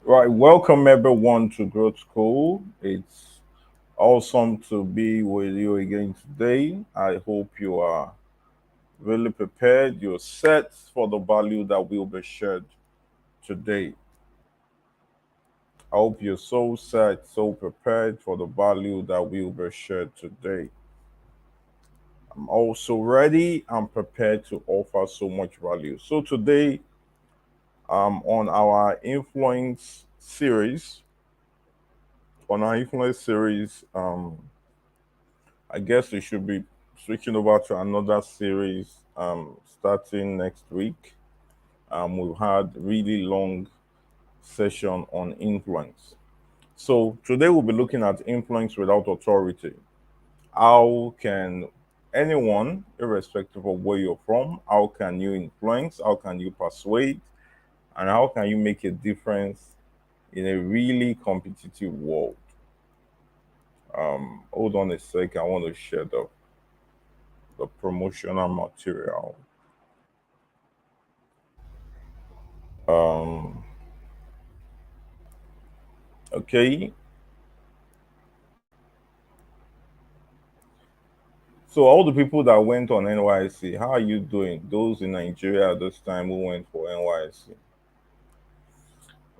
Right, welcome everyone to Growth School. It's awesome to be with you again today. I hope you are really prepared. You're set for the value that will be shared today. I hope you're so set, so prepared for the value that will be shared today. I'm also ready and prepared to offer so much value. So today, on our influence series, I guess we should be switching over to another series starting next week. We've had really long session on influence. So today we'll be looking at influence without authority. How can anyone, irrespective of where you're from, how can you influence? How can you persuade? And how can you make a difference in a really competitive world? Hold on a sec. I want to share the promotional material. Um, okay. So all the people that went on NYC, how are you doing? Those in Nigeria at this time who went for NYC,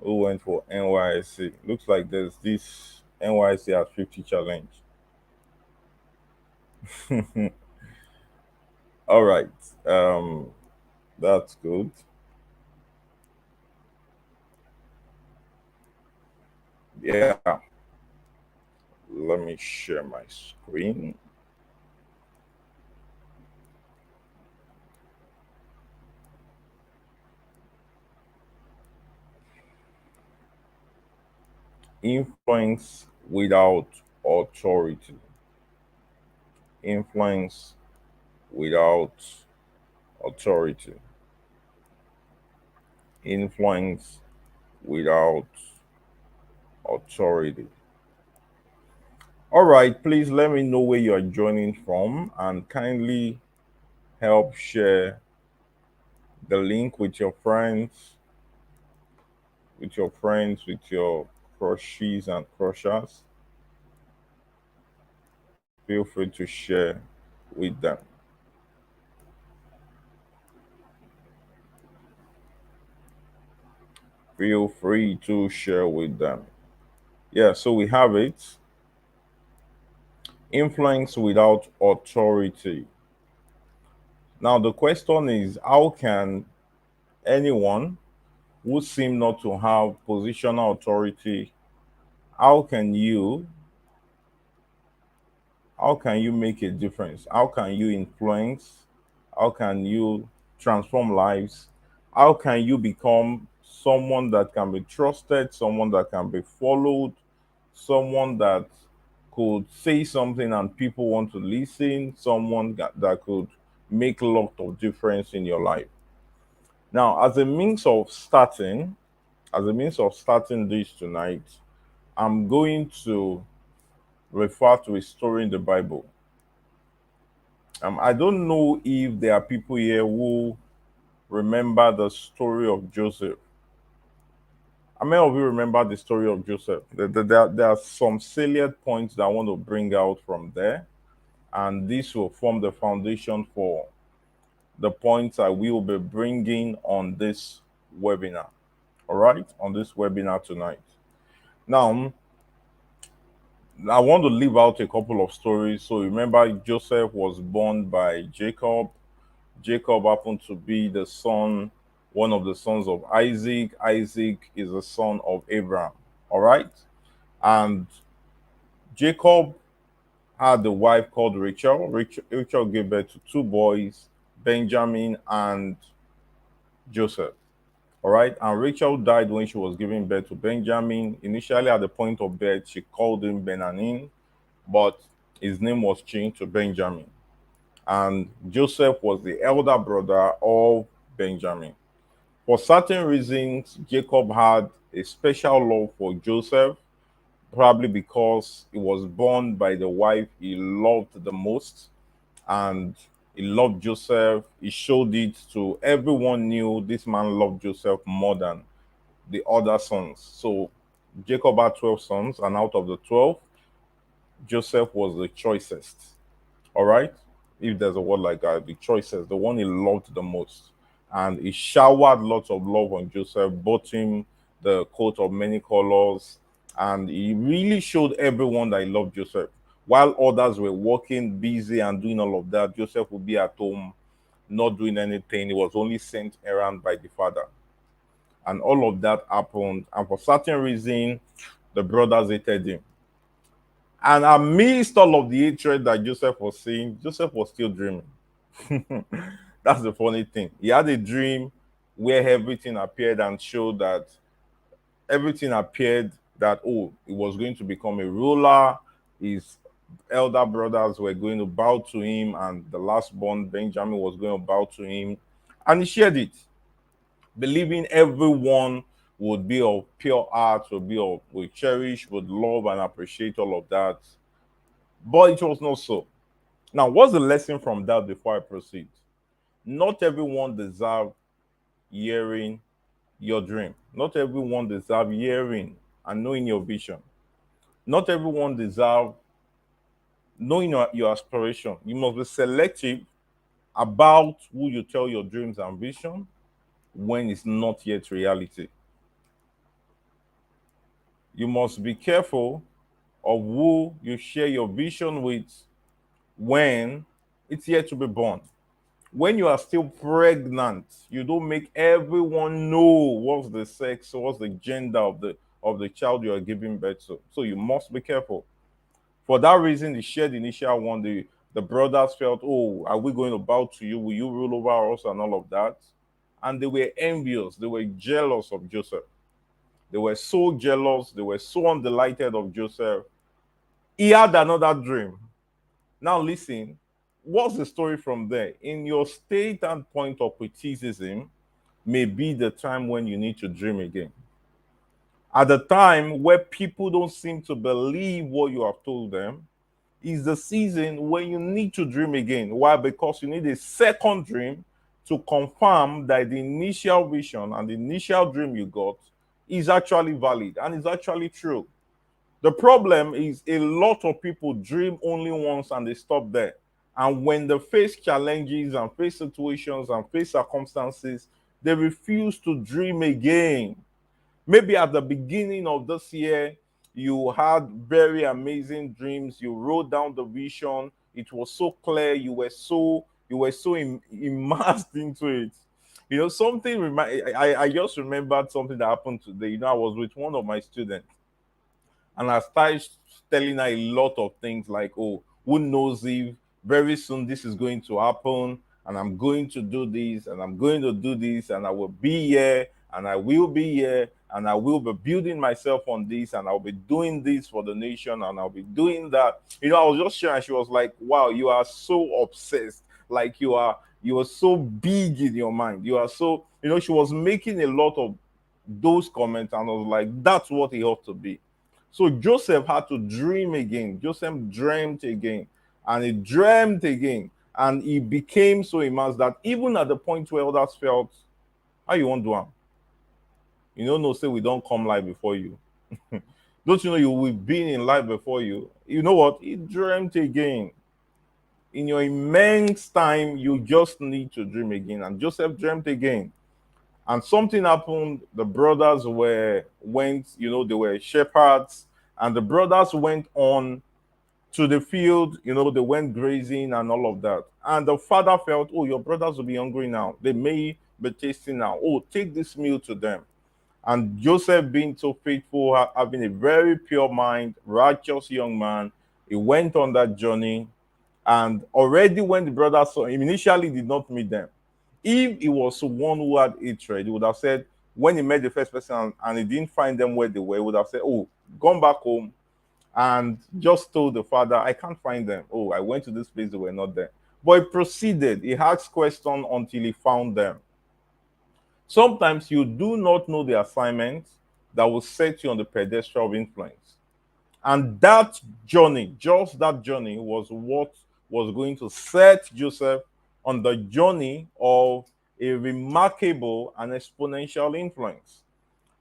Looks like there's this NYC at 50 challenge. All right. Um, that's good. Yeah. Let me share my screen. Influence without authority. Influence without authority. Influence without authority. All right, please let me know where you are joining from and kindly help share the link with your crushes and crushers. Feel free to share with them. Feel free to share with them. Yeah, so we have it. Influence without authority. Now, the question is how can anyone who seem not to have positional authority, how can you how can you make a difference? How can you influence? How can you transform lives? How can you become someone that can be trusted, someone that can be followed, someone that could say something and people want to listen, someone that could make a lot of difference in your life? Now, as a means of starting this tonight, I'm going to refer to a story in the Bible. I don't know if there are people here who remember the story of Joseph. How many of you remember the story of Joseph? There are some salient points that I want to bring out from there, and this will form the foundation for the points I will be bringing on this webinar. All right, on this webinar tonight. Now, I want to leave out a couple of stories. So, remember, Joseph was born by Jacob. Jacob happened to be one of the sons of Isaac. Isaac is the son of Abraham. All right. And Jacob had a wife called Rachel. Rachel gave birth to two boys, Benjamin and Joseph. All right. And Rachel died when she was giving birth to Benjamin. Initially, at the point of birth, she called him Benanin, but his name was changed to Benjamin. And Joseph was the elder brother of Benjamin. For certain reasons, Jacob had a special love for Joseph, probably because he was born by the wife he loved the most, and he loved Joseph. He showed it to everyone, knew this man loved Joseph more than the other sons. So Jacob had 12 sons, and out of the 12, Joseph was the choicest. All right? If there's a word like that, the choicest, the one he loved the most. And he showered lots of love on Joseph, bought him the coat of many colors, and he really showed everyone that he loved Joseph. While others were working, busy, and doing all of that, Joseph would be at home, not doing anything. He was only sent around by the father. And all of that happened. And for certain reason, the brothers hated him. And amidst all of the hatred that Joseph was seeing, Joseph was still dreaming. That's the funny thing. He had a dream where everything appeared and showed that everything appeared that, oh, he was going to become a ruler. His elder brothers were going to bow to him, and the last born, Benjamin, was going to bow to him. And he shared it, believing everyone would be of pure heart, would cherish, would love and appreciate all of that. But it was not so. Now, what's the lesson from that before I proceed? Not everyone deserves hearing your dream. Not everyone deserves hearing and knowing your vision. Not everyone deserves knowing your aspiration. You must be selective about who you tell your dreams and vision when it's not yet reality. You must be careful of who you share your vision with when it's yet to be born. When you are still pregnant, you don't make everyone know what's the sex, what's the gender of the child you are giving birth to. So you must be careful. For that reason, the shared initial one, the brothers felt, oh, are we going to bow to you? Will you rule over us and all of that? And they were envious. They were jealous of Joseph. They were so jealous. They were so undelighted of Joseph. He had another dream. Now, listen, what's the story from there? In your state and point of criticism, may be the time when you need to dream again. At the time where people don't seem to believe what you have told them, is the season when you need to dream again. Why? Because you need a second dream to confirm that the initial vision and the initial dream you got is actually valid and is actually true. The problem is a lot of people dream only once and they stop there. And when they face challenges and face situations and face circumstances, they refuse to dream again. Maybe at the beginning of this year, you had very amazing dreams. You wrote down the vision. It was so clear. You were so immersed into it. You know, something I just remembered something that happened today. You know, I was with one of my students and I started telling her a lot of things like, oh, who knows if very soon this is going to happen, and I'm going to do this, and I'm going to do this, and I will be here, and I will be here, and I will be building myself on this, and I'll be doing this for the nation, and I'll be doing that. You know, I was just sharing. She was like, wow, you are so obsessed. Like you are so big in your mind. You are so, you know, she was making a lot of those comments, and I was like, that's what he ought to be. So Joseph had to dream again. Joseph dreamt again, and he dreamt again, and he became so immersed that even at the point where others felt, how you want to do am? You know, no, say we don't come live before you. Don't you know you will be in life before you? You know what? He dreamt again. In your immense time, you just need to dream again. And Joseph dreamt again. And something happened. The brothers went, you know, they were shepherds, and the brothers went on to the field, you know, they went grazing and all of that. And the father felt, oh, your brothers will be hungry now. They may be tasting now. Oh, take this meal to them. And Joseph, being so faithful, having a very pure mind, righteous young man, he went on that journey. And already when the brothers saw him, initially did not meet them. If he was one who had hatred, he would have said, when he met the first person and he didn't find them where they were, he would have said, oh, gone back home and just told the father, I can't find them. Oh, I went to this place, they were not there. But he proceeded. He asked questions until he found them. Sometimes you do not know the assignment that will set you on the pedestal of influence. And that journey, just that journey, was what was going to set Joseph on the journey of a remarkable and exponential influence.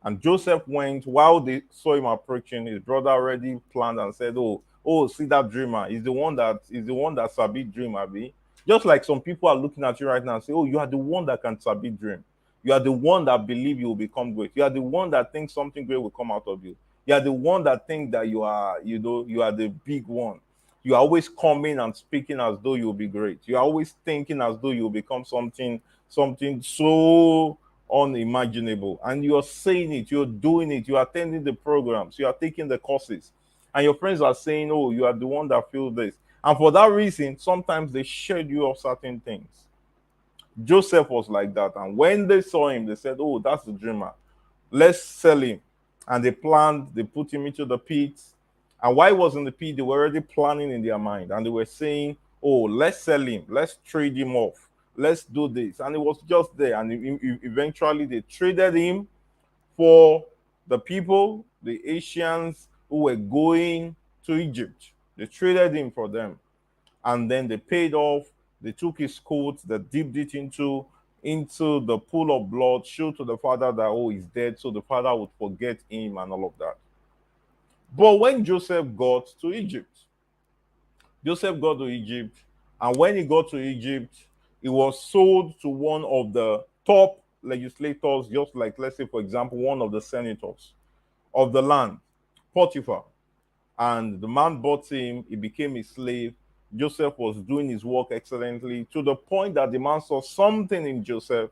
And Joseph went while they saw him approaching. His brother already planned and said, "Oh, see that dreamer? Is the one that sabi dream, Abi." Just like some people are looking at you right now and say, "Oh, you are the one that can sabi dream. You are the one that believe you will become great. You are the one that thinks something great will come out of you. You are the one that think that you are the big one. You are always coming and speaking as though you will be great. You are always thinking as though you will become something so unimaginable. And you're saying it, you're doing it, you're attending the programs, you are taking the courses. And your friends are saying, oh, you are the one that feels this. And for that reason, sometimes they shade you of certain things. Joseph was like that. And when they saw him, they said, oh, that's the dreamer. Let's sell him. And they planned, they put him into the pit. And while he was in the pit, they were already planning in their mind. And they were saying, oh, let's sell him. Let's trade him off. Let's do this. And it was just there. And eventually they traded him for the people, the Asians who were going to Egypt. They traded him for them. And then they paid off. They took his coat, they dipped it into the pool of blood, showed to the father that, oh, he's dead, so the father would forget him and all of that. But when Joseph got to Egypt, and when he got to Egypt, he was sold to one of the top legislators, just like, let's say, for example, one of the senators of the land, Potiphar. And the man bought him, he became his slave. Joseph was doing his work excellently to the point that the man saw something in Joseph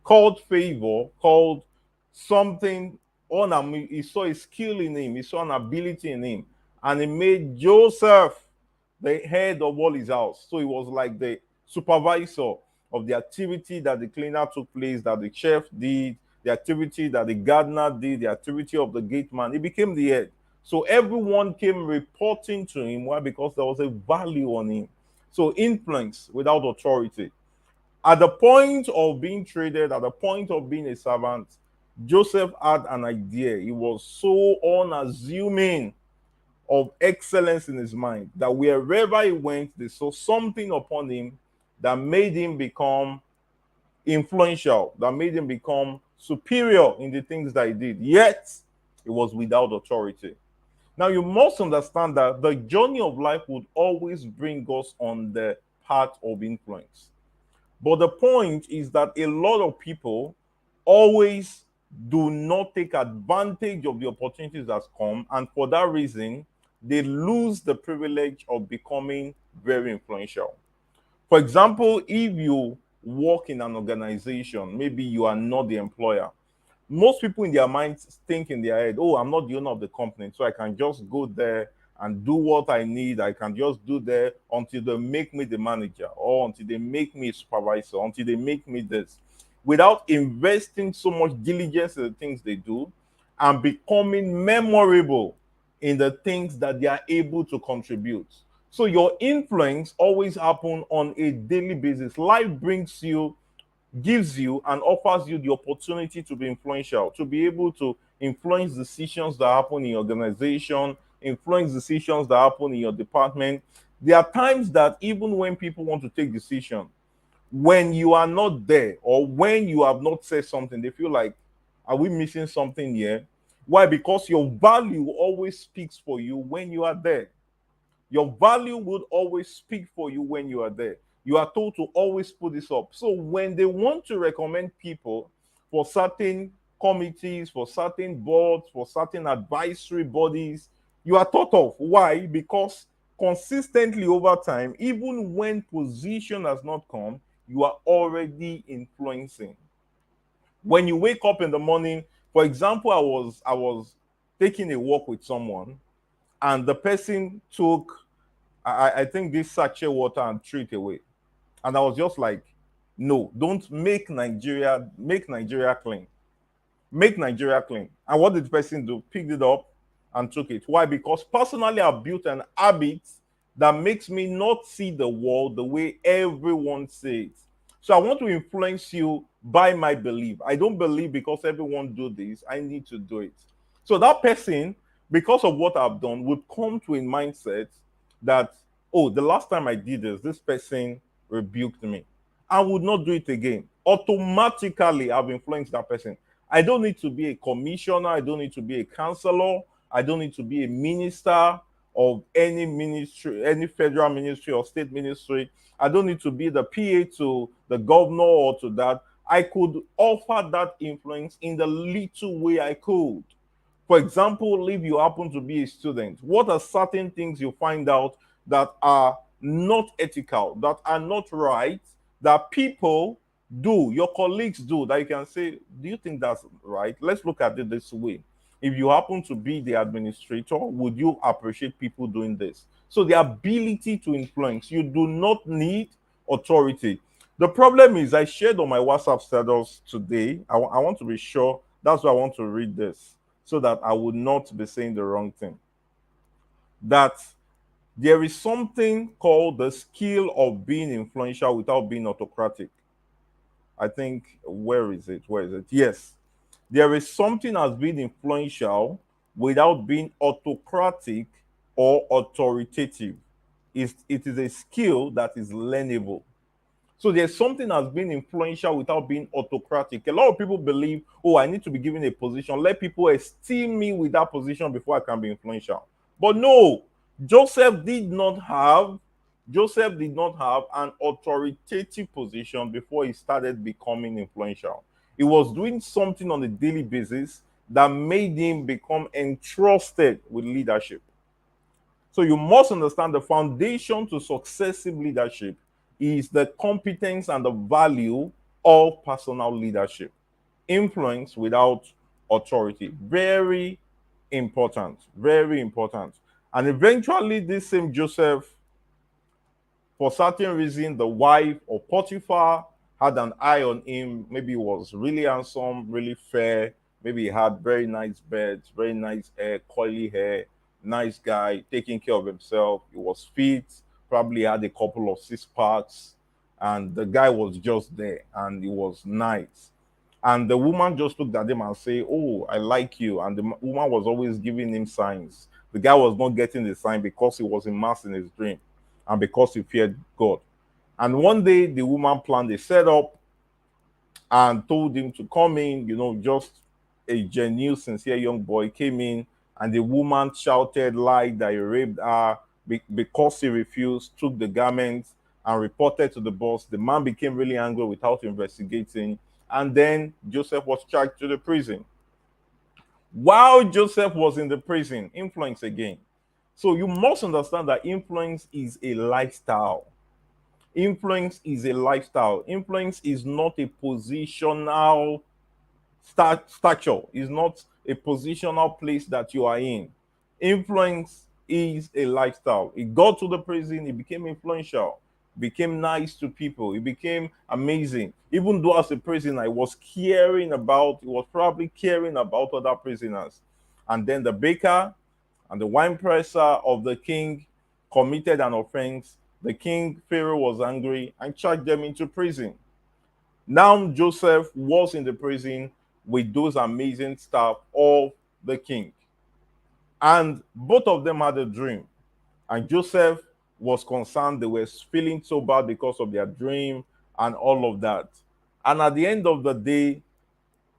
called favor, called something on him. He saw a skill in him, he saw an ability in him, and he made Joseph the head of all his house. So he was like the supervisor of the activity that the cleaner took place, that the chef did, the activity that the gardener did, the activity of the gate man. He became the head. So everyone came reporting to him. Why? Because there was a value on him. So influence without authority. At the point of being traded, at the point of being a servant, Joseph had an idea. He was so unassuming of excellence in his mind that wherever he went, they saw something upon him that made him become influential, that made him become superior in the things that he did. Yet, it was without authority. Now, you must understand that the journey of life would always bring us on the path of influence. But the point is that a lot of people always do not take advantage of the opportunities that come, and for that reason, they lose the privilege of becoming very influential. For example, if you work in an organization, maybe you are not the employer. Most people in their minds think in their head, oh, I'm not the owner of the company, so I can just go there and do what I need. I can just do there until they make me the manager, or until they make me a supervisor, until they make me this, without investing so much diligence in the things they do and becoming memorable in the things that they are able to contribute. So your influence always happen on a daily basis. Life brings you, gives you and offers you the opportunity to be influential, to be able to influence decisions that happen in your organization, influence decisions that happen in your department. There are times that even when people want to take decisions, when you are not there or when you have not said something, they feel like, are we missing something here? Why? Because your value always speaks for you when you are there. Your value would always speak for you when you are there. You are told to always put this up. So when they want to recommend people for certain committees, for certain boards, for certain advisory bodies, you are thought of. Why? Because consistently over time, even when position has not come, you are already influencing. When you wake up in the morning, for example, I was taking a walk with someone, and the person took, I think, this sachet water and threw it away. And I was just like, no, don't make Nigeria clean. Make Nigeria clean. And what did the person do? Picked it up and took it. Why? Because personally, I've built an habit that makes me not see the world the way everyone sees it. So I want to influence you by my belief. I don't believe because everyone do this, I need to do it. So that person, because of what I've done, would come to a mindset that, oh, the last time I did this person rebuked me. I would not do it again. Automatically, I've influenced that person. I don't need to be a commissioner. I don't need to be a counselor. I don't need to be a minister of any ministry, any federal ministry or state ministry. I don't need to be the PA to the governor or to that. I could offer that influence in the little way I could. For example, if you happen to be a student, what are certain things you find out that are not ethical, that are not right, that people do, your colleagues do, that you can say, do you think that's right? Let's look at it this way. If you happen to be the administrator, would you appreciate people doing this? So the ability to influence, you do not need authority. The problem is, I shared on my WhatsApp status today. I want to be sure. That's why I want to read this so that I would not be saying the wrong thing. That there is something called the skill of being influential without being autocratic. I think, where is it? Where is it? Yes. There is something as being influential without being autocratic or authoritative. It is a skill that is learnable. So there's something that's been influential without being autocratic. A lot of people believe, oh, I need to be given a position. Let people esteem me with that position before I can be influential. But no, Joseph did not have Joseph did not have an authoritative position before he started becoming influential. He was doing something on a daily basis that made him become entrusted with leadership. So you must understand the foundation to successive leadership is the competence and the value of personal leadership. Influence without authority. Very important. Very important. And eventually, this same Joseph, for certain reason, the wife of Potiphar had an eye on him. Maybe he was really handsome, really fair. Maybe he had very nice beds, very nice hair, curly hair, nice guy, taking care of himself. He was fit, probably had a couple of six packs, and the guy was just there, and he was nice. And the woman just looked at him and say, "Oh, I like you." And the woman was always giving him signs. The guy was not getting the sign because he was immersed in his dream and because he feared God. And one day the woman planned a setup and told him to come in, just a genuine, sincere young boy came in, and the woman shouted, lied that he raped her because he refused, took the garments and reported to the boss. The man became really angry without investigating, and then Joseph was charged to the prison. While Joseph was in the prison, influence again. So you must understand that influence is a lifestyle. Influence is a lifestyle. Influence is not a positional stature, is not a positional place that you are in. Influence is a lifestyle. He got to the prison, he became influential, became nice to people, he became amazing. Even though as a prisoner, he was probably caring about other prisoners. And then the baker and the wine presser of the king committed an offense. The king, Pharaoh, was angry and charged them into prison. Now Joseph was in the prison with those amazing staff of the king. And both of them had a dream. And Joseph was concerned. They were feeling so bad because of their dream and all of that. And at the end of the day,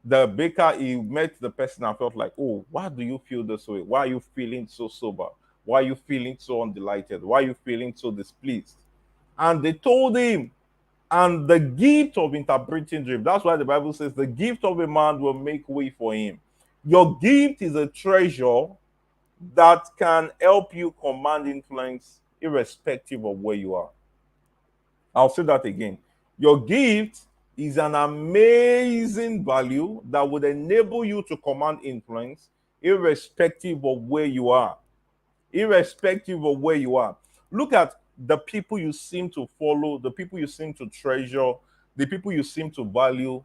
the baker, he met the person and felt like, oh, why do you feel this way? Why are you feeling so sober? Why are you feeling so undelighted? Why are you feeling so displeased? And they told him, and the gift of interpreting dream. That's why the Bible says the gift of a man will make way for him. Your gift is a treasure that can help you command influence irrespective of where you are. I'll say that again. Your gift is an amazing value that would enable you to command influence irrespective of where you are. Irrespective of where you are. Look at the people you seem to follow, the people you seem to treasure, the people you seem to value.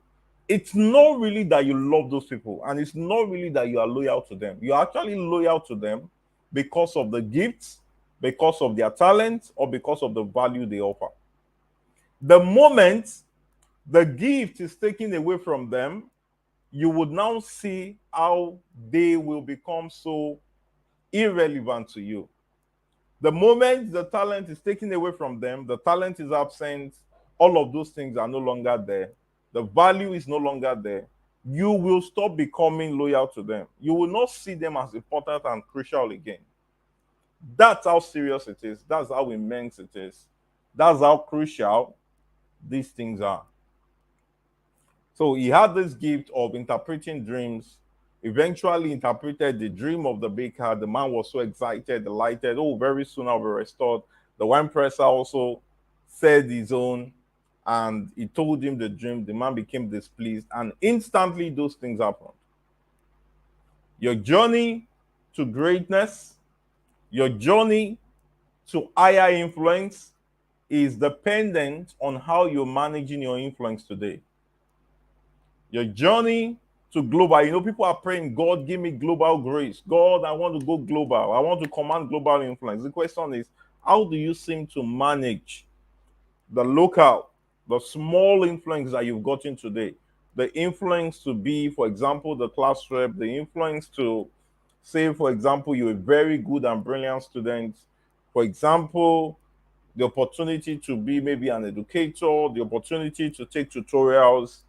It's not really that you love those people, and it's not really that you are loyal to them. You're actually loyal to them because of the gifts, because of their talents, or because of the value they offer. The moment the gift is taken away from them, you would now see how they will become so irrelevant to you. The moment the talent is taken away from them, the talent is absent, all of those things are no longer there. The value is no longer there. you will stop becoming loyal to them. You will not see them as important and crucial again. That's how serious it is. That's how immense it is. That's how crucial these things are. So he had this gift of interpreting dreams, eventually interpreted the dream of the baker. The man was so excited, delighted. Oh, very soon I'll be restored. The wine presser also said his own, and he told him the dream. The man became displeased, and instantly those things happened. Your journey to greatness, your journey to higher influence is dependent on how you're managing your influence today. Your journey to global, people are praying, God, give me global grace. God, I want to go global. I want to command global influence. The question is, how do you seem to manage the local, the small influence that you've gotten today? The influence to be, for example, the class rep, the influence to say, for example, you're a very good and brilliant student. For example, the opportunity to be maybe an educator, the opportunity to take tutorials.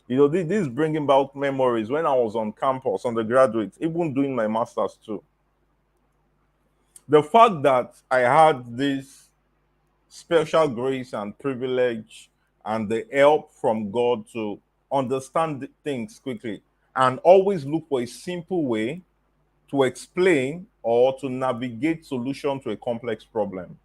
This is bringing back memories when I was on campus, undergraduate, even doing my master's too. The fact that I had this special grace and privilege and the help from God to understand things quickly and always look for a simple way to explain or to navigate solution to a complex problem.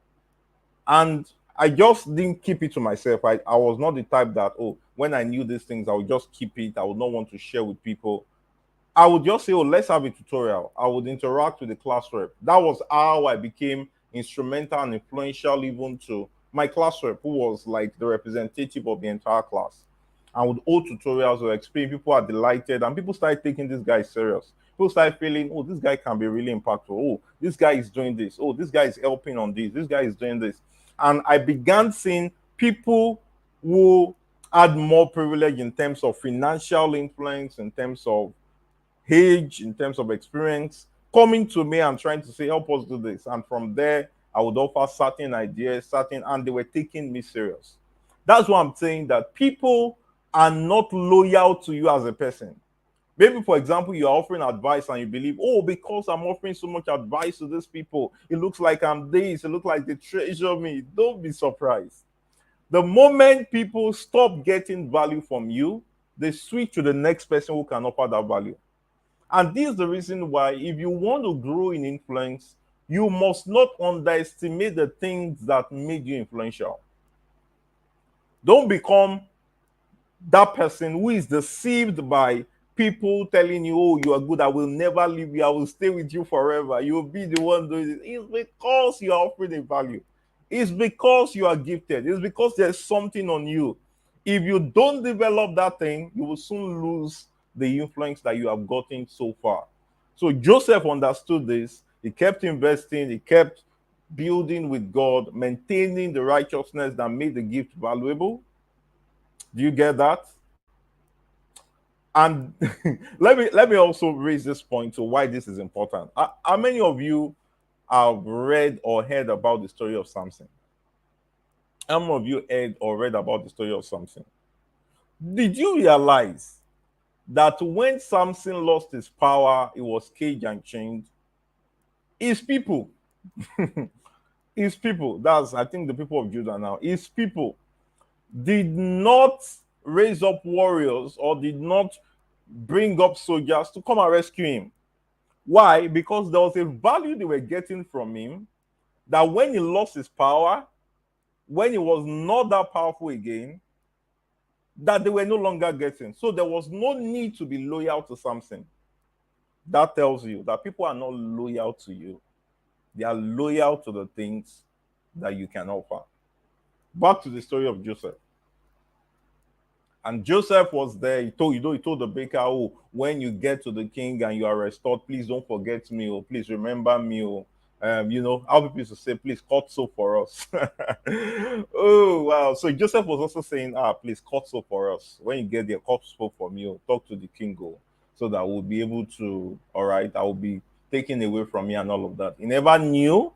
And I just didn't keep it to myself. I was not the type that, oh, when I knew these things, I would just keep it. I would not want to share with people. I would just say, oh, let's have a tutorial. I would interact with the class rep. That was how I became instrumental and influential even to my class rep, who was like the representative of the entire class. I would hold tutorials or explain. People are delighted, and people started taking this guy serious. People started feeling, oh, this guy can be really impactful. Oh, this guy is doing this. Oh, this guy is helping on this. This guy is doing this. And I began seeing people who had more privilege in terms of financial influence, in terms of age, in terms of experience, coming to me and trying to say, help us do this. And from there, I would offer certain ideas, and they were taking me serious. That's why I'm saying that people are not loyal to you as a person. Maybe, for example, you're offering advice and you believe, oh, because I'm offering so much advice to these people, it looks like I'm this, it looks like they treasure me. Don't be surprised. The moment people stop getting value from you, they switch to the next person who can offer that value. And this is the reason why, if you want to grow in influence, you must not underestimate the things that made you influential. Don't become that person who is deceived by people telling you, oh, you are good, I will never leave you, I will stay with you forever, you will be the one doing it. It's because you are offering a value. It's because you are gifted. It's because there's something on you. If you don't develop that thing, you will soon lose the influence that you have gotten so far. So Joseph understood this. He kept investing, he kept building with God, maintaining the righteousness that made the gift valuable. Do you get that? And let me also raise this point to why this is important. How many of you have read or heard about the story of Samson? How many of you heard or read about the story of Samson? Did you realize that when Samson lost his power, he was caged and chained? His people, his people, that's I think the people of Judah now, his people did not raise up warriors or did not bring up soldiers to come and rescue him. Why? Because there was a value they were getting from him that when he lost his power, when he was not that powerful again, that they were no longer getting. So there was no need to be loyal to Samson. That tells you that people are not loyal to you. They are loyal to the things that you can offer. Back to the story of Joseph. And Joseph was there. He told the baker, oh, when you get to the king and you are restored, please don't forget me. Oh, please remember me. Oh, how people used to say, please cut soap for us. Oh, wow. So Joseph was also saying, please cut soap for us. When you get there, cut soap for me. Oh, talk to the king. Oh, so that we'll be able to, all right, I will be taken away from me and all of that. He never knew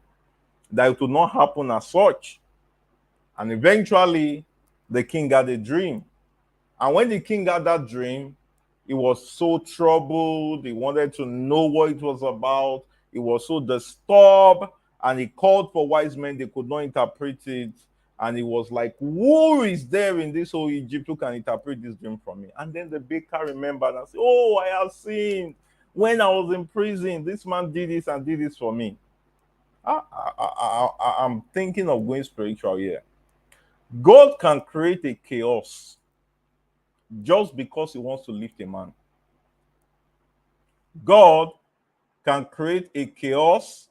that it would not happen as such. And eventually, the king had a dream. And when the king had that dream, He was so troubled. He wanted to know what it was about. He was so disturbed. And he called for wise men. They could not interpret it. And he was like, who is there in this whole Egypt who can interpret this dream for me? And then the baker remembered and said, oh, I have seen when I was in prison, this man did this and did this for me. I'm thinking of going spiritual here. God can create a chaos just because he wants to lift a man. God can create a chaos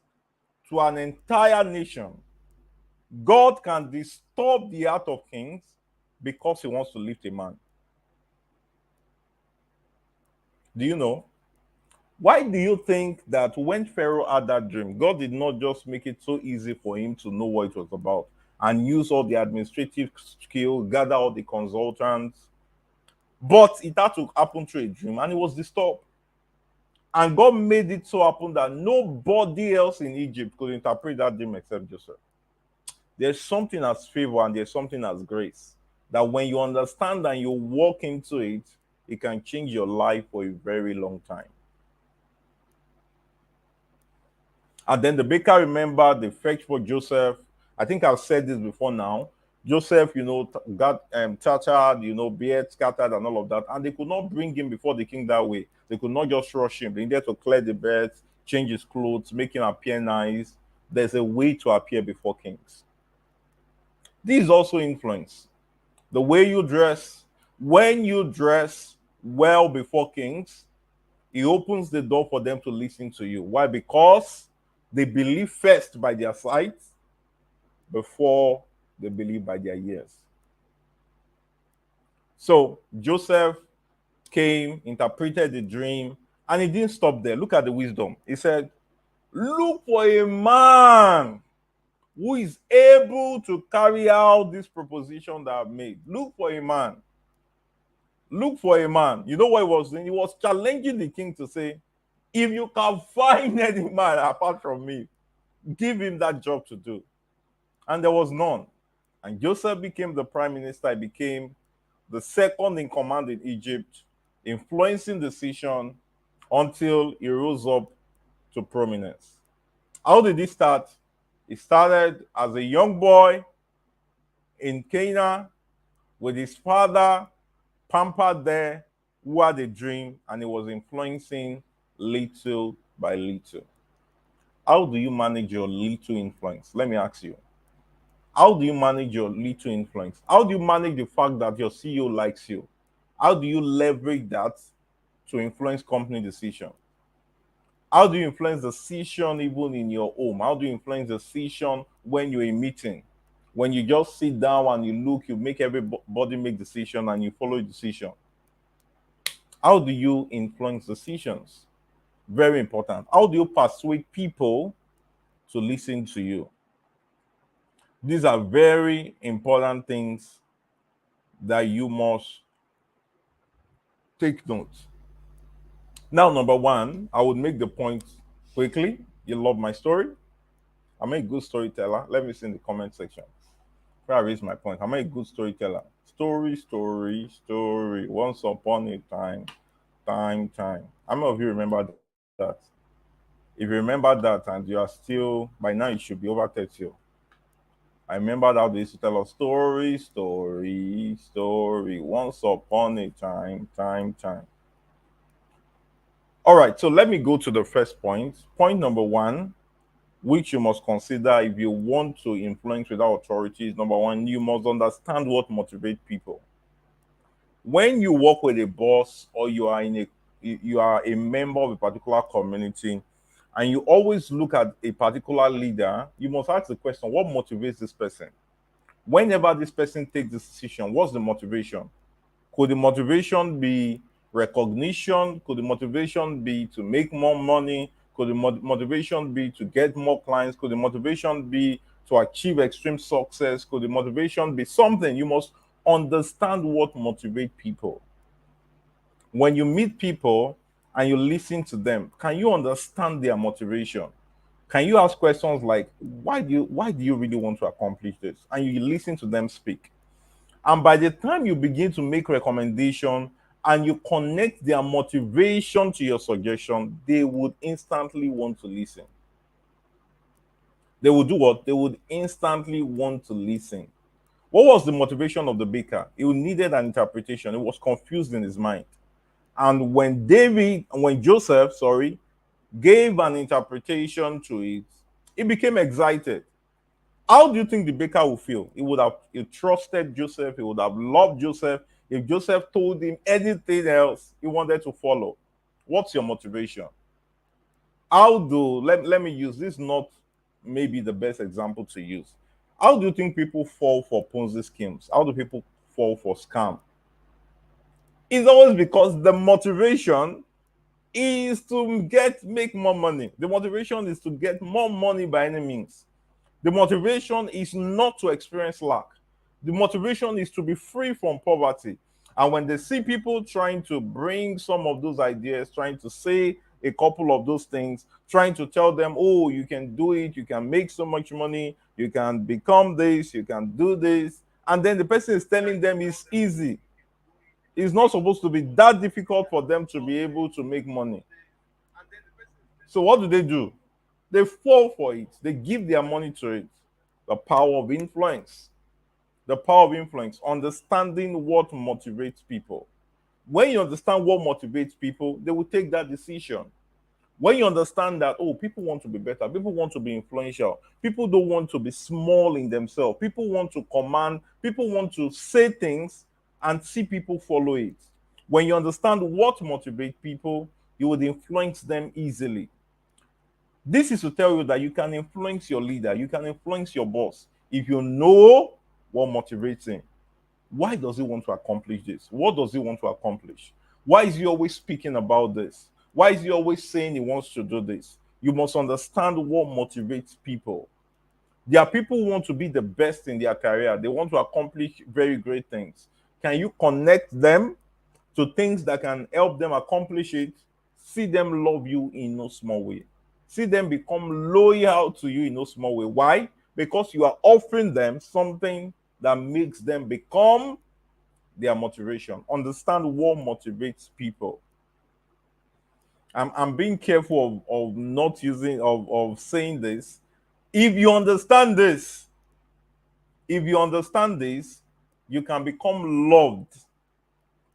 to an entire nation. God can disturb the heart of kings because he wants to lift a man. Do you know? Why do you think that when Pharaoh had that dream, God did not just make it so easy for him to know what it was about and use all the administrative skill, gather all the consultants? But it had to happen through a dream and it was disturbed. And God made it so happen that nobody else in Egypt could interpret that dream except Joseph. There's something as favor and there's something as grace that when you understand and you walk into it, it can change your life for a very long time. And then the baker remembered they fetched for Joseph. I think I've said this before now. Joseph, got tattered, beard scattered and all of that. And they could not bring him before the king that way. They could not just rush him. They needed to clear the bed, change his clothes, make him appear nice. There's a way to appear before kings. This is also influence. The way you dress, when you dress well before kings, it opens the door for them to listen to you. Why? Because they believe first by their sight before they believe by their ears. So Joseph came, interpreted the dream, and he didn't stop there. Look at the wisdom. He said, look for a man who is able to carry out this proposition that I've made. Look for a man. Look for a man. You know what he was doing? He was challenging the king to say, if you can find any man apart from me, give him that job to do. And there was none. And Joseph became the prime minister. He became the second in command in Egypt, influencing decision until he rose up to prominence. How did he start? He started as a young boy in Canaan with his father, pampered there, who had a dream, and he was influencing little by little. How do you manage your little influence? Let me ask you. How do you manage your little influence? How do you manage the fact that your CEO likes you? How do you leverage that to influence company decision? How do you influence decision even in your home? How do you influence decision when you're in meeting? When you just sit down and you look, you make everybody make decision and you follow decision. How do you influence decisions? Very important. How do you persuade people to listen to you? These are very important things that you must take note. Now, number one, I would make the point quickly. You love my story. I'm a good storyteller. Let me see in the comment section. Before I raise my point, I'm a good storyteller. Story, story, story. Once upon a time, time. How many of you remember that? If you remember that and you are still, by now you should be over 30. I remember how they used to tell us story, story, story. Once upon a time, time. All right, so let me go to the first point. Point number one, which you must consider if you want to influence without authority, is number one, you must understand what motivates people. When you work with a boss or you are a member of a particular community and you always look at a particular leader, you must ask the question, what motivates this person? Whenever this person takes this decision, what's the motivation? Could the motivation be recognition? Could the motivation be to make more money? Could the motivation be to get more clients? Could the motivation be to achieve extreme success? Could the motivation be something? You must understand what motivates people. When you meet people and you listen to them, can you understand their motivation? Can you ask questions like, why do you really want to accomplish this? And you listen to them speak. And by the time you begin to make recommendation and you connect their motivation to your suggestion, they would instantly want to listen. They would do what? They would instantly want to listen. What was the motivation of the baker? He needed an interpretation. He was confused in his mind. And when Joseph, gave an interpretation to it, he became excited. How do you think the baker would feel? He trusted Joseph, he would have loved Joseph. If Joseph told him anything else, he wanted to follow. What's your motivation? Let me use this, not maybe the best example to use. How do you think people fall for Ponzi schemes? How do people fall for scam? It's always because the motivation is to make more money. The motivation is to get more money by any means. The motivation is not to experience lack. The motivation is to be free from poverty. And when they see people trying to bring some of those ideas, trying to say a couple of those things, trying to tell them, oh, you can do it, you can make so much money, you can become this, you can do this. And then the person is telling them it's easy. It's not supposed to be that difficult for them to be able to make money. So what do? They fall for it. They give their money to it. The power of influence. The power of influence. Understanding what motivates people. When you understand what motivates people, they will take that decision. When you understand that, oh, people want to be better, people want to be influential, people don't want to be small in themselves, people want to command, people want to say things and see people follow it. When you understand what motivates people, you would influence them easily. This is to tell you that you can influence your leader, you can influence your boss if you know what motivates him. Why does he want to accomplish this? What does he want to accomplish? Why is he always speaking about this? Why is he always saying he wants to do this? You must understand what motivates people. There are people who want to be the best in their career, they want to accomplish very great things. Can you connect them to things that can help them accomplish it? See them love you in no small way. See them become loyal to you in no small way. Why? Because you are offering them something that makes them become their motivation. Understand what motivates people. I'm being careful of not using of saying this. If you understand this, if you understand this, you can become loved.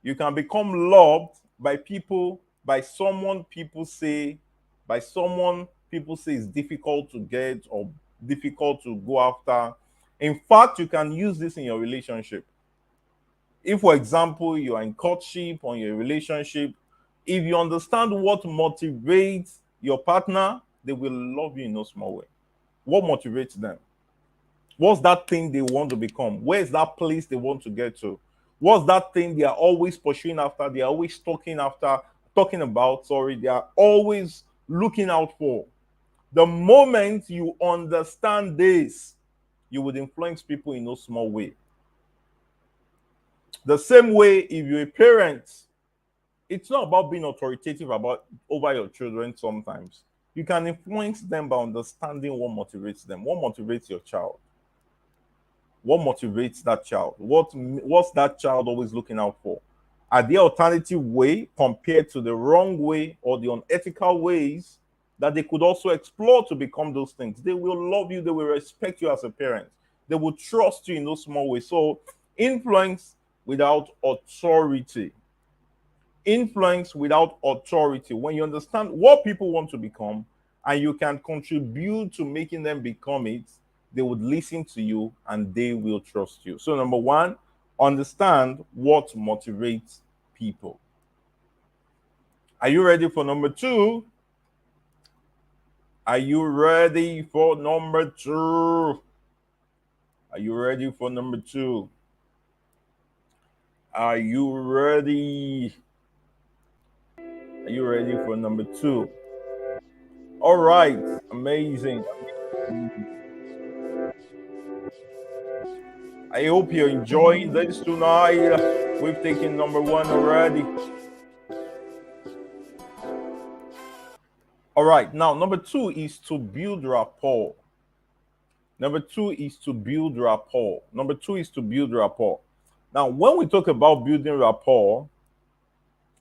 You can become loved by people, by someone people say is difficult to get or difficult to go after. In fact, you can use this in your relationship. If, for example, you are in courtship or your relationship, if you understand what motivates your partner, they will love you in no small way. What motivates them? What's that thing they want to become? Where's that place they want to get to? What's that thing they are always pursuing after? They are always talking about, they are always looking out for. The moment you understand this, you would influence people in no small way. The same way, if you're a parent, it's not about being authoritative about over your children sometimes. You can influence them by understanding what motivates them. What motivates your child? What motivates that child? What's that child always looking out for? Are there alternative way compared to the wrong way or the unethical ways that they could also explore to become those things? They will love you, they will respect you as a parent, they will trust you in those small ways. So influence without authority. Influence without authority. When you understand what people want to become and you can contribute to making them become it, they would listen to you and they will trust you. So, number one, understand what motivates people. Are you ready for number two? Are you ready for number two? Are you ready for number two? Are you ready? Are you ready for number two? All right, amazing. I hope you're enjoying this tonight. We've taken number one already. All right, now number two is to build rapport. Number two is to build rapport. Number two is to build rapport. Now, when we talk about building rapport,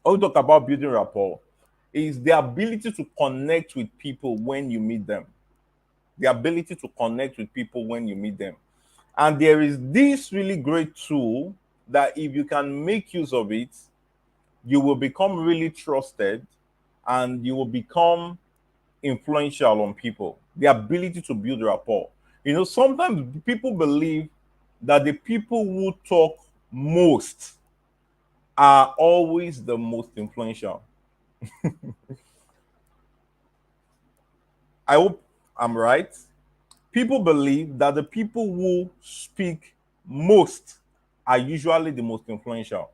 when we talk about building rapport, is the ability to connect with people when you meet them. The ability to connect with people when you meet them. And there is this really great tool that if you can make use of it, you will become really trusted and you will become influential on people. The ability to build rapport. You know, sometimes people believe that the people who talk most are always the most influential. I hope I'm right. People believe that the people who speak most are usually the most influential.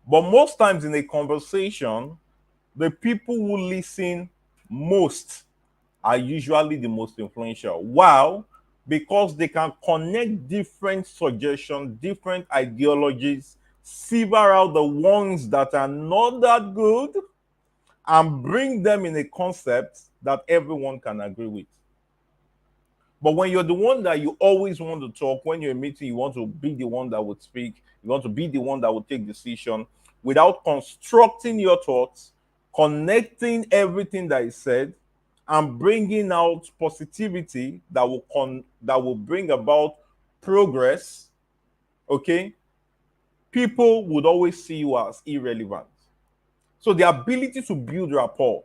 But most times in a conversation, the people who listen most are usually the most influential. Wow, because they can connect different suggestions, different ideologies, sieve out the ones that are not that good, and bring them in a concept that everyone can agree with. But when you're the one that you always want to talk, when you're in a meeting, you want to be the one that would speak, you want to be the one that would take decision without constructing your thoughts, connecting everything that is said, and bringing out positivity that will bring about progress. Okay, people would always see you as irrelevant. So the ability to build rapport.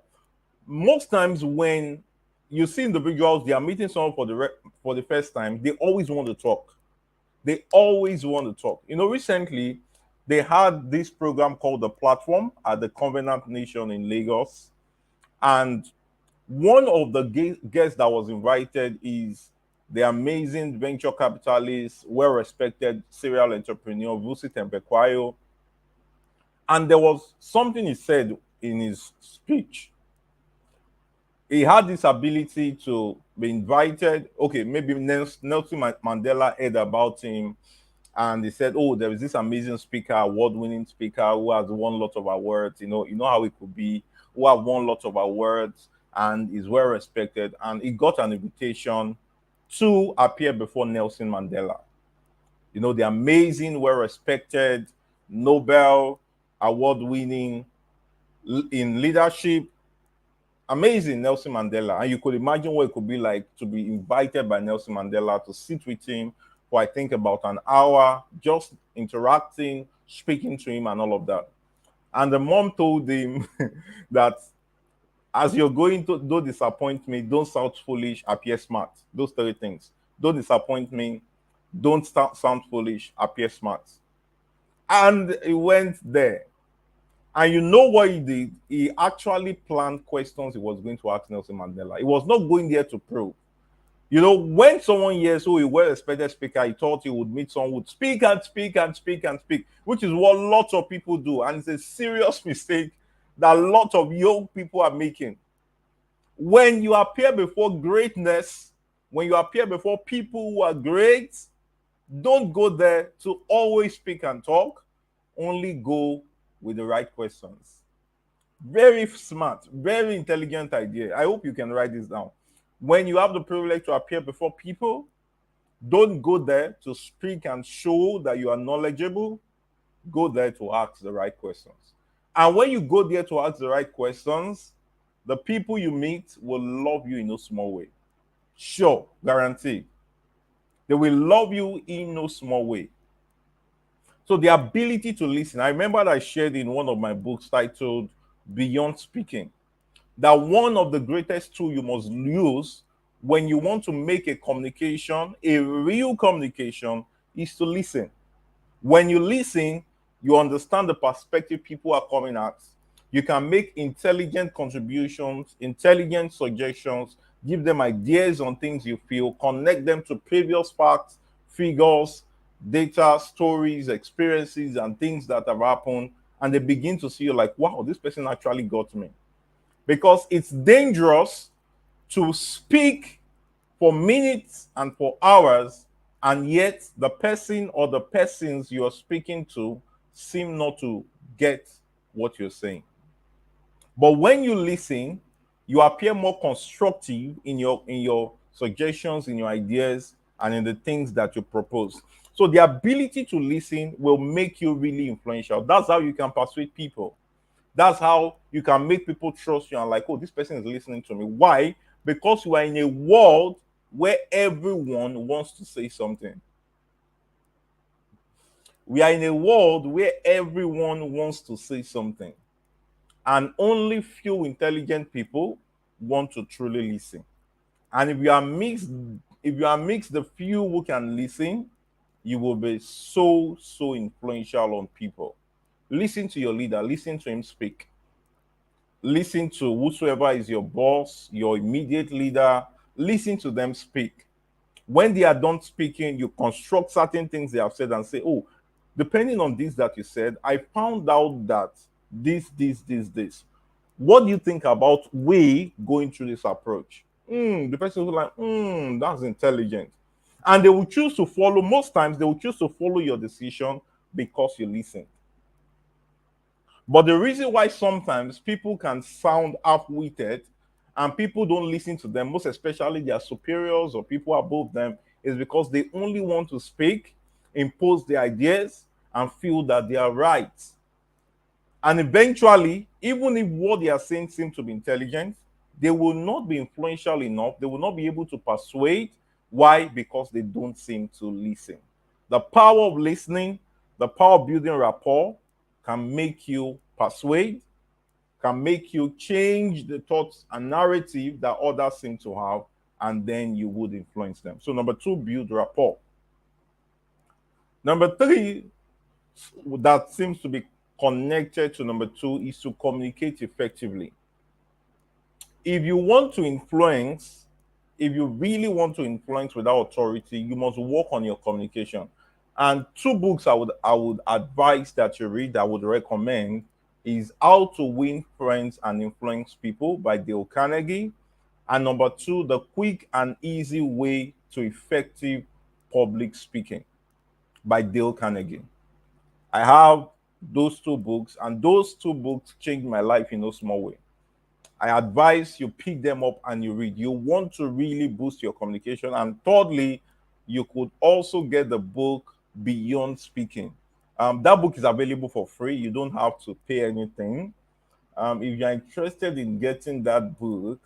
Most times when you see individuals, they are meeting someone for the first time, they always want to talk. They always want to talk. You know, recently they had this program called The Platform at the Covenant Nation in Lagos. And one of the guests that was invited is the amazing venture capitalist, well respected serial entrepreneur, Vusi Tempekwayo. And there was something he said in his speech. He had this ability to be invited. Okay, maybe Nelson Mandela heard about him and they said, "Oh, there is this amazing speaker, award-winning speaker who has won lots of awards. You know how it could be, who have won lots of awards and is well respected." And he got an invitation to appear before Nelson Mandela. You know, the amazing, well respected, Nobel award-winning in leadership, amazing Nelson Mandela. And you could imagine what it could be like to be invited by Nelson Mandela to sit with him for I think about an hour, just interacting, speaking to him, and all of that. And the mom told him that as you're going to, don't disappoint me, don't sound foolish, appear smart. Those three things. Don't disappoint me, don't sound foolish, appear smart. And he went there. And you know what he did? He actually planned questions he was going to ask Nelson Mandela. He was not going there to prove. You know, when someone hears who a well-respected speaker, he thought he would meet someone who would speak and speak and speak and speak, which is what lots of people do. And it's a serious mistake that lots of young people are making. When you appear before greatness, when you appear before people who are great, don't go there to always speak and talk. Only go with the right questions. Very smart, very intelligent idea. I hope you can write this down. When you have the privilege to appear before people, don't go there to speak and show that you are knowledgeable. Go there to ask the right questions. And when you go there to ask the right questions, the people you meet will love you in no small way. Sure, guarantee. They will love you in no small way. So the ability to listen. I remember that I shared in one of my books titled Beyond Speaking that one of the greatest tools you must use when you want to make a communication, a real communication, is to listen. When you listen, you understand the perspective people are coming at. You can make intelligent contributions, intelligent suggestions, give them ideas on things you feel, connect them to previous facts, figures, data, stories, experiences, and things that have happened. And they begin to see you like, wow, this person actually got me. Because it's dangerous to speak for minutes and for hours, and yet the person or the persons you're speaking to seem not to get what you're saying. But when you listen, you appear more constructive in your suggestions, in your ideas, and in the things that you propose. So the ability to listen will make you really influential. That's how you can persuade people. That's how you can make people trust you and like, oh, this person is listening to me. Why? Because you are in a world where everyone wants to say something. We are in a world where everyone wants to say something, and only few intelligent people want to truly listen. And if you are mixed the few who can listen, you will be so influential on people. Listen to your leader, listen to him speak. Listen to whosoever is your boss, your immediate leader, listen to them speak. When they are done speaking, you construct certain things they have said and say, oh, depending on this that you said, I found out that this. What do you think about we going through this approach? The person will like, that's intelligent. And they will choose to follow, most times they will choose to follow your decision because you listen. But the reason why sometimes people can sound half-witted and people don't listen to them, most especially their superiors or people above them, is because they only want to speak, impose their ideas, and feel that they are right. And eventually, even if what they are saying seems to be intelligent, they will not be influential enough. They will not be able to persuade. Why? Because they don't seem to listen. The power of listening, the power of building rapport can make you persuade, can make you change the thoughts and narrative that others seem to have, and then you would influence them. So, number two, build rapport. Number three, that seems to be connected to number two, is to communicate effectively. If you want to influence, if you really want to influence without authority, you must work on your communication. And two books I would advise that you read, I would recommend, is How to Win Friends and Influence People by Dale Carnegie. And number two, The Quick and Easy Way to Effective Public Speaking by Dale Carnegie. I have those two books, and those two books changed my life in no small way. I advise you pick them up and you read. You want to really boost your communication. And thirdly, you could also get the book Beyond Speaking. That book is available for free. You don't have to pay anything. If you're interested in getting that book,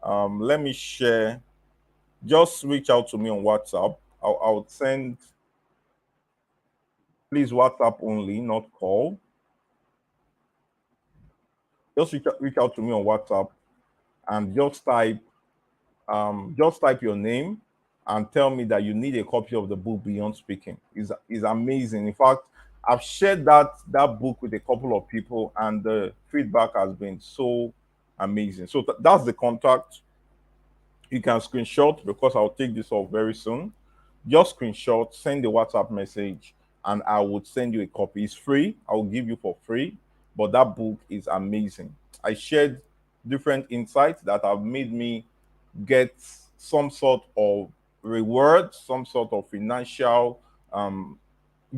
let me share. Just reach out to me on WhatsApp. I'll send, please, WhatsApp only, not call. Just reach out to me on WhatsApp and just type your name and tell me that you need a copy of the book Beyond Speaking. Is amazing. In fact, I've shared that book with a couple of people, and the feedback has been so amazing. So that's the contact. You can screenshot because I'll take this off very soon. Just screenshot, send the WhatsApp message, and I would send you a copy. It's free. I will give you for free. But that book is amazing. I shared different insights that have made me get some sort of reward, some sort of financial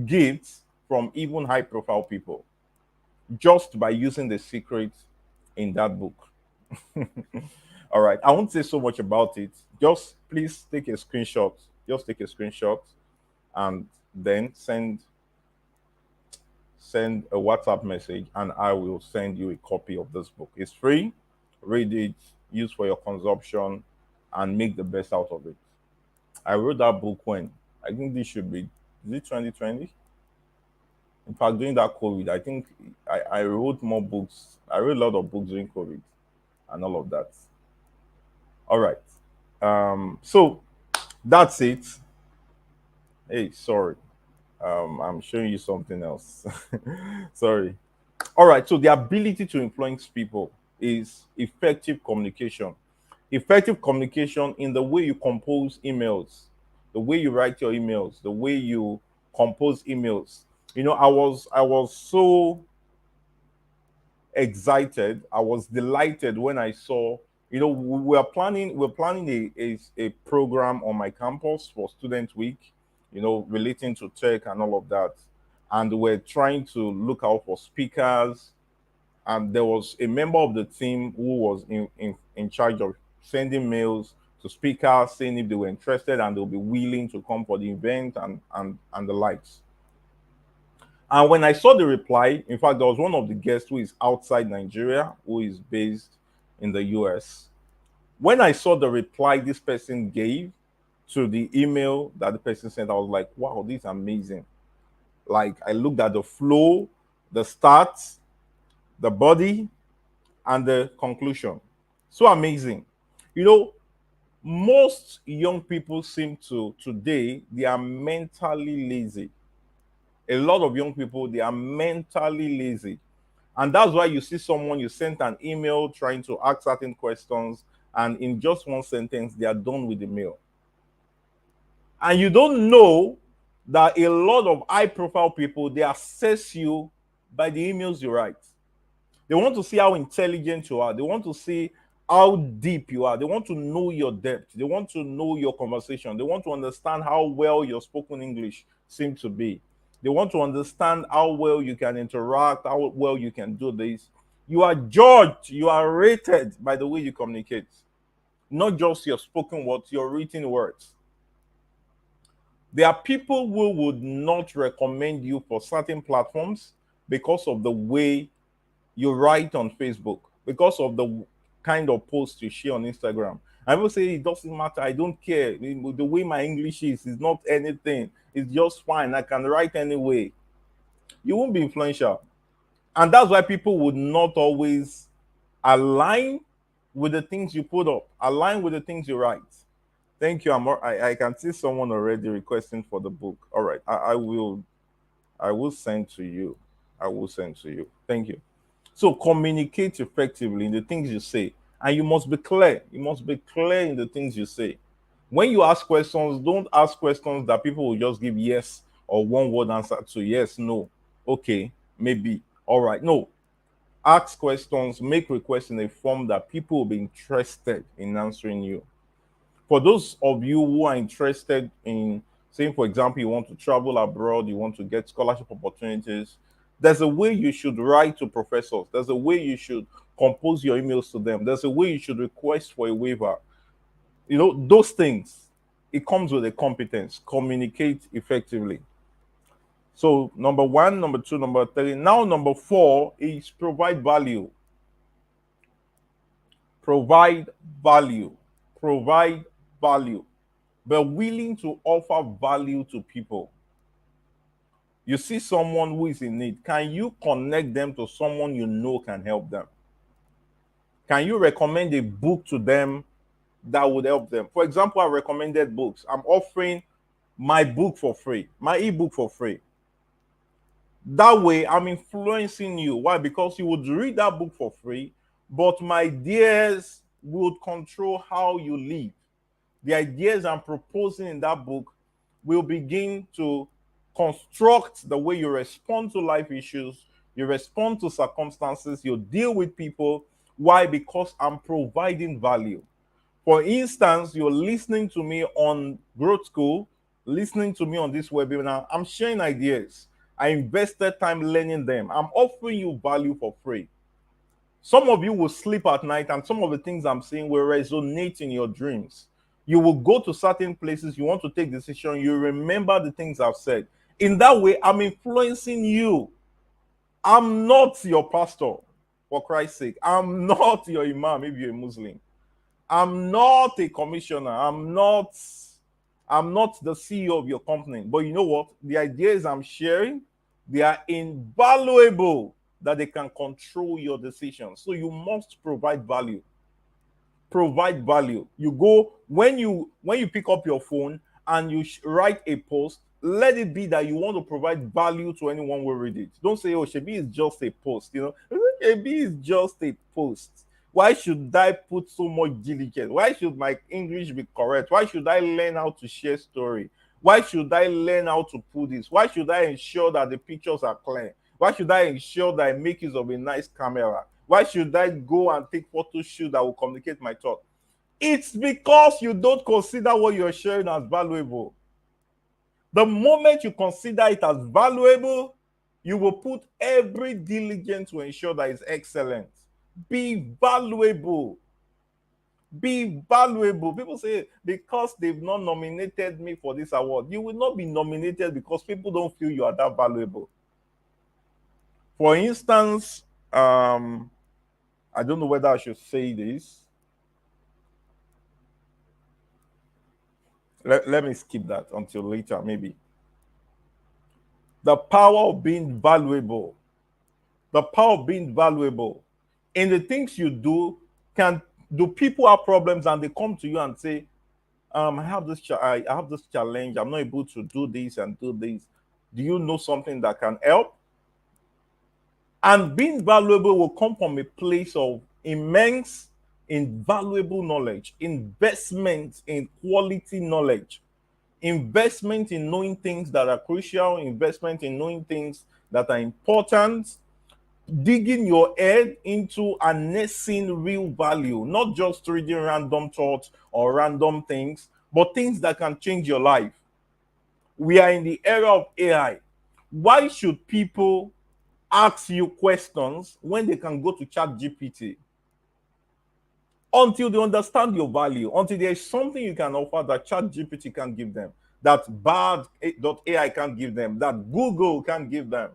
gifts from even high profile people just by using the secrets in that book. All right. I won't say so much about it. Just please take a screenshot. Just take a screenshot and then send a WhatsApp message, and I will send you a copy of this book. It's free. Read it, use for your consumption, and make the best out of it. I wrote that book when I think this should be, is it 2020? In fact, during that COVID, I think I wrote more books. I wrote a lot of books during COVID and all of that. All right. So that's it. Hey, sorry. I'm showing you something else. Sorry. All right. So the ability to influence people is effective communication. Effective communication in the way you compose emails, the way you write your emails, the way you compose emails. I was so excited. I was delighted when I saw, we're planning a program on my campus for Student Week, relating to tech and all of that. And we're trying to look out for speakers. And there was a member of the team who was in charge of sending mails to speakers saying if they were interested and they'll be willing to come for the event and the likes. And when I saw the reply, in fact, there was one of the guests who is outside Nigeria, who is based in the US. When I saw the reply this person gave to the email that the person sent, I was like, wow, this is amazing. Like, I looked at the flow, the start, the body, and the conclusion. So amazing. You know, most young people seem to today, they are mentally lazy. A lot of young people, they are mentally lazy. And that's why you see someone, you sent an email trying to ask certain questions, and in just one sentence, they are done with the mail. And you don't know that a lot of high profile people, they assess you by the emails you write. They want to see how intelligent you are. They want to see how deep you are. They want to know your depth. They want to know your conversation. They want to understand how well your spoken English seems to be. They want to understand how well you can interact, how well you can do this. You are judged, you are rated by the way you communicate, not just your spoken words, your written words. There are people who would not recommend you for certain platforms because of the way you write on Facebook, because of the kind of post you share on Instagram. I will say it doesn't matter. I don't care. The way my English is not anything. It's just fine. I can write anyway. You won't be influential. And that's why people would not always align with the things you put up, align with the things you write. Thank you. I can see someone already requesting for the book. All right. I will send to you. I will send to you. Thank you. So communicate effectively in the things you say. And you must be clear. You must be clear in the things you say. When you ask questions, don't ask questions that people will just give yes or one word answer to. Yes, no, okay, maybe, all right. No. Ask questions, make requests in a form that people will be interested in answering you. For those of you who are interested in, saying, for example, you want to travel abroad, you want to get scholarship opportunities, there's a way you should write to professors. There's a way you should compose your emails to them. There's a way you should request for a waiver. You know, those things, it comes with a competence. Communicate effectively. So, number one, number two, number three. Now, number four is provide value. Provide value. Provide value. But willing to offer value to people. You see someone who is in need, can you connect them to someone you know can help them? Can you recommend a book to them that would help them? For example, I recommended books. I'm offering my book for free, my ebook for free. That way, I'm influencing you. Why? Because you would read that book for free, but my ideas would control how you live. The ideas I'm proposing in that book will begin to construct the way you respond to life issues, you respond to circumstances, you deal with people. Why? Because I'm providing value. For instance, you're listening to me on Growth School, listening to me on this webinar. I'm sharing ideas. I invested time learning them. I'm offering you value for free. Some of you will sleep at night, and some of the things I'm saying will resonate in your dreams. You will go to certain places, you want to take decision, you remember the things I've said. In that way, I'm influencing you. I'm not your pastor, for Christ's sake. I'm not your imam if you're a Muslim. I'm not a commissioner. I'm not the CEO of your company. But you know what? The ideas I'm sharing, they are invaluable that they can control your decisions. So you must provide value. Provide value. You go when you pick up your phone and you write a post, let it be that you want to provide value to anyone who read it. Don't say, "Oh, Shebi is just a post." Shebi is just a post. Why should I put so much diligence? Why should my English be correct? Why should I learn how to share story? Why should I learn how to put this? Why should I ensure that the pictures are clear? Why should I ensure that I make use of a nice camera? Why should I go and take photo shoot that will communicate my thought? It's because you don't consider what you're sharing as valuable. The moment you consider it as valuable, you will put every diligence to ensure that it's excellent. Be valuable. Be valuable. People say because they've not nominated me for this award, you will not be nominated because people don't feel you are that valuable. For instance, I don't know whether I should say this. Let me skip that until later, maybe. The power of being valuable. The power of being valuable. In the things you do, can do people have problems and they come to you and say, I have this challenge. I'm not able to do this and do this. Do you know something that can help? And being valuable will come from a place of immense, invaluable knowledge, investment in quality knowledge, investment in knowing things that are crucial, investment in knowing things that are important, digging your head into harnessing real value, not just reading random thoughts or random things, but things that can change your life. We are in the era of AI. Why should people ask you questions when they can go to chat GPT? Until they understand your value, until there is something you can offer that chat GPT can give them, that bard.ai can't give them, that Google can't give them.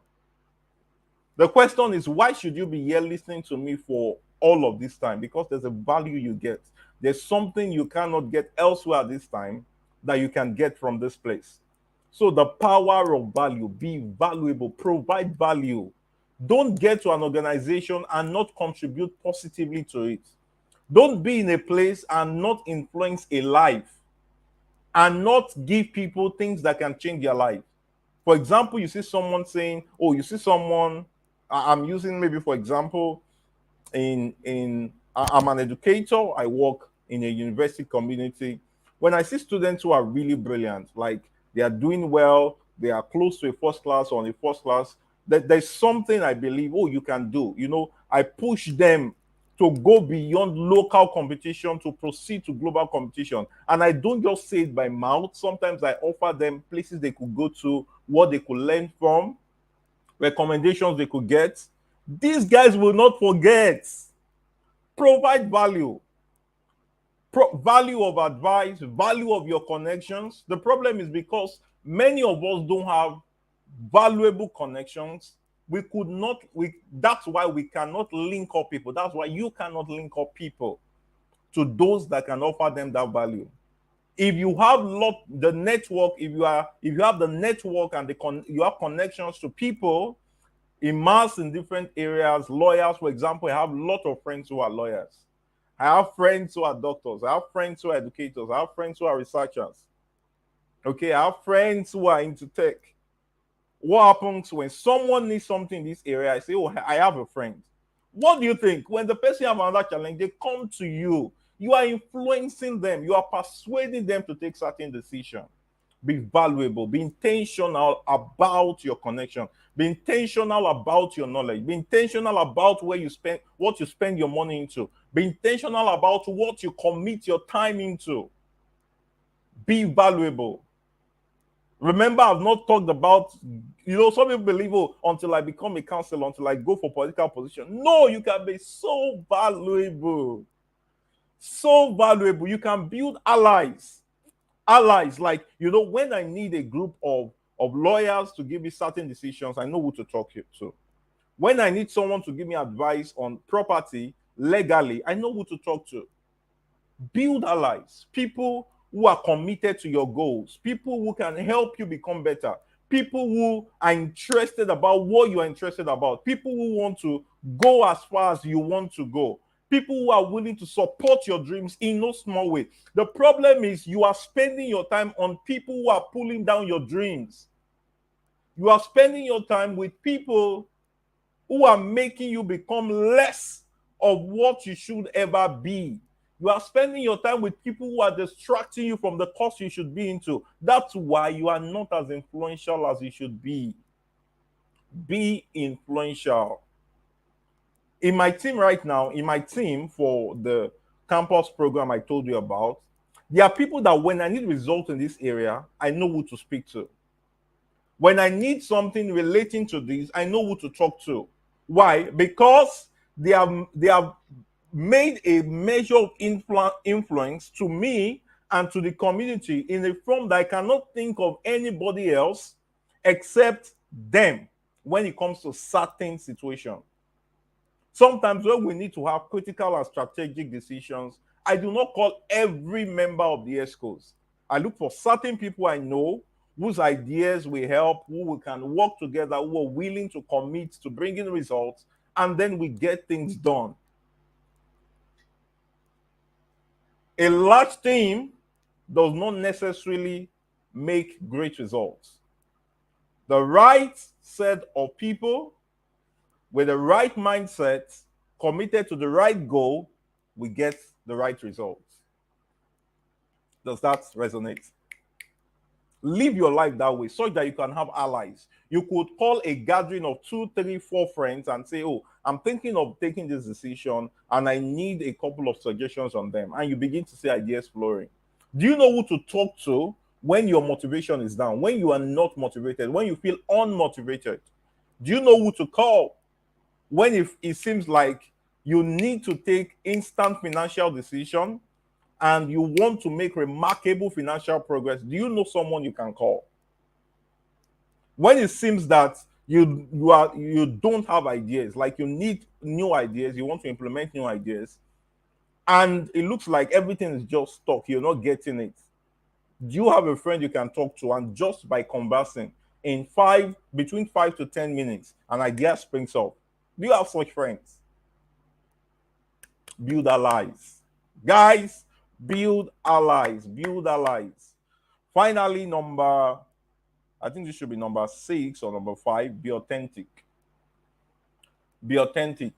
The question is, why should you be here listening to me for all of this time? Because there's a value you get. There's something you cannot get elsewhere at this time that you can get from this place. So the power of value, be valuable, provide value. Don't get to an organization and not contribute positively to it. Don't be in a place and not influence a life and not give people things that can change their life. For example, you see someone saying, oh, you see someone, I'm using maybe for example, I'm an educator, I work in a university community. When I see students who are really brilliant, like they are doing well, they are close to a first class or on a first class, that there's something I believe, oh, you can do. You know, I push them to go beyond local competition to proceed to global competition. And I don't just say it by mouth. Sometimes I offer them places they could go to, what they could learn from, recommendations they could get. These guys will not forget. Provide value. Value of advice, value of your connections. The problem is because many of us don't have valuable connections. We could not, that's why we cannot link up people. That's why you cannot link up people to those that can offer them that value. If you have the network, if you have the network and you have connections to people immersed in different areas, lawyers, for example, I have a lot of friends who are lawyers. I have friends who are doctors. I have friends who are educators. I have friends who are researchers. Okay, I have friends who are into tech. What happens when someone needs something in this area? I say, oh, I have a friend. What do you think? When the person have another challenge, they come to you. You are influencing them. You are persuading them to take certain decisions. Be valuable. Be intentional about your connection. Be intentional about your knowledge. Be intentional about what you spend your money into. Be intentional about what you commit your time into. Be valuable. Remember, I've not talked about, some people believe, oh, until I become a counselor, until I go for political position. No, you can be so valuable. So valuable. You can build allies. Allies, like, when I need a group of lawyers to give me certain decisions, I know who to talk to. When I need someone to give me advice on property legally, I know who to talk to. Build allies, people who are committed to your goals, people who can help you become better, people who are interested about what you are interested about, people who want to go as far as you want to go, people who are willing to support your dreams in no small way. The problem is you are spending your time on people who are pulling down your dreams. You are spending your time with people who are making you become less of what you should ever be. You are spending your time with people who are distracting you from the course you should be into. That's why you are not as influential as you should be. Be influential. In my team right now, for the campus program I told you about, there are people that when I need results in this area, I know who to speak to. When I need something relating to this, I know who to talk to. Why? Because they have made a measure of influence to me and to the community in a form that I cannot think of anybody else except them. when it comes to certain situations. Sometimes when we need to have critical and strategic decisions, I do not call every member of the ESCOs. I look for certain people I know whose ideas will help, who we can work together, who are willing to commit to bringing results, and then we get things done. A large team does not necessarily make great results. The right set of people with the right mindset, committed to the right goal, we get the right results. Does that resonate? Live your life that way so that you can have allies. You could call a gathering of 2, 3, 4 friends and say, oh, I'm thinking of taking this decision and I need a couple of suggestions on them. And you begin to see ideas flowing. Do you know who to talk to when your motivation is down, when you are not motivated, when you feel unmotivated? Do you know who to call when it seems like you need to take instant financial decision and you want to make remarkable financial progress? Do you know someone you can call? When it seems that you don't have ideas, like you need new ideas, you want to implement new ideas, and it looks like everything is just stuck, you're not getting it. Do you have a friend you can talk to, and just by conversing in between 5 to 10 minutes, an idea springs up? Do you have such friends? Build allies. Guys, build allies. Build allies. Finally, I think this should be number 6 or number 5, be authentic. Be authentic.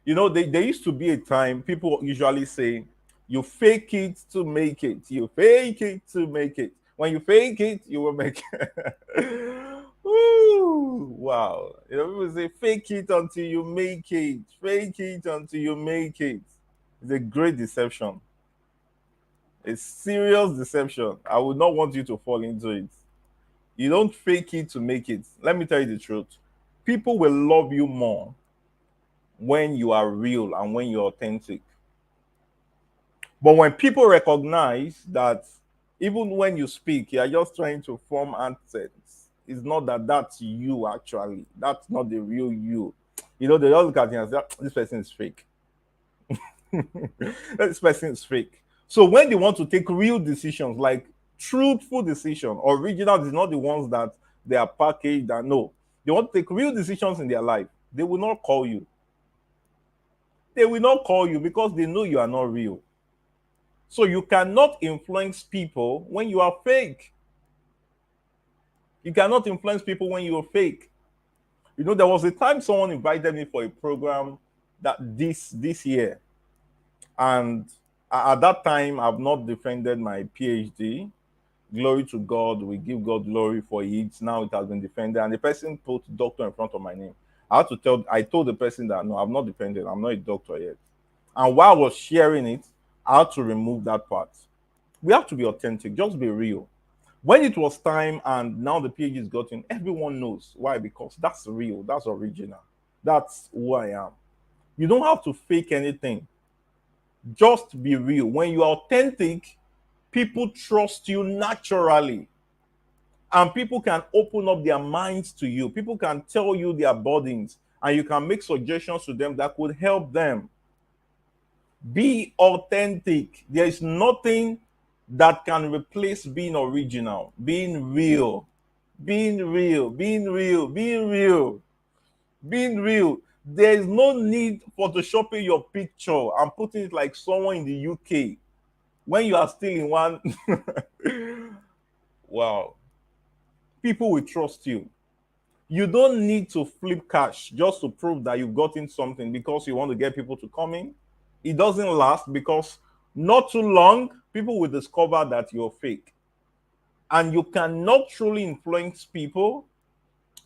You know, there used to be a time people usually say, you fake it to make it. You fake it to make it. When you fake it, you will make it. Ooh, wow. You know, people say, fake it until you make it. Fake it until you make it. It's a great deception. A serious deception. I would not want you to fall into it. You don't fake it to make it. Let me tell you the truth. People will love you more when you are real and when you're authentic. But when people recognize that even when you speak, you're just trying to form accents, it's not that that's you actually. That's not the real you. You know, they all look at you and say, "Ah, this person is fake." This person is fake. So when they want to take real decisions, like truthful decision, original is not the ones that they are packaged and no. They want to take real decisions in their life. They will not call you. They will not call you because they know you are not real. So you cannot influence people when you are fake. You cannot influence people when you are fake. You know, there was a time someone invited me for a program that this year, and at that time I've not defended my PhD. Glory to God, we give God glory for it. Now it has been defended, and the person put doctor in front of my name. I told the person that no, I've not defended, I'm not a doctor yet. And while I was sharing it, I had to remove that part. We have to be authentic, just be real. When it was time and now the PhD is gotten, everyone knows why, because that's real, that's original, that's who I am. You don't have to fake anything, just be real. When you're authentic, people trust you naturally, and people can open up their minds to you. People can tell you their burdens, and you can make suggestions to them that could help them. Be authentic. There is nothing that can replace being original, being real, being real, being real, being real, being real. There is no need photoshopping your picture and putting it like someone in the UK when you are still in one. Wow. People will trust you. You don't need to flip cash just to prove that you've gotten something because you want to get people to come in. It doesn't last because not too long, people will discover that you're fake. And you cannot truly influence people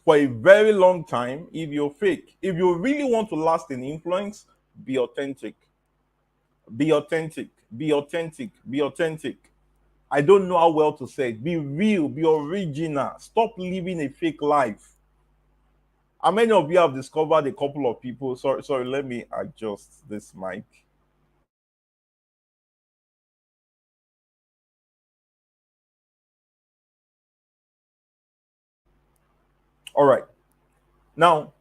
for a very long time if you're fake. If you really want to last in influence, be authentic. Be authentic. Be authentic. Be authentic. I don't know how well to say it. Be real. Be original. Stop living a fake life. How many of you have discovered a couple of people? Sorry, let me adjust this mic. All right. Now,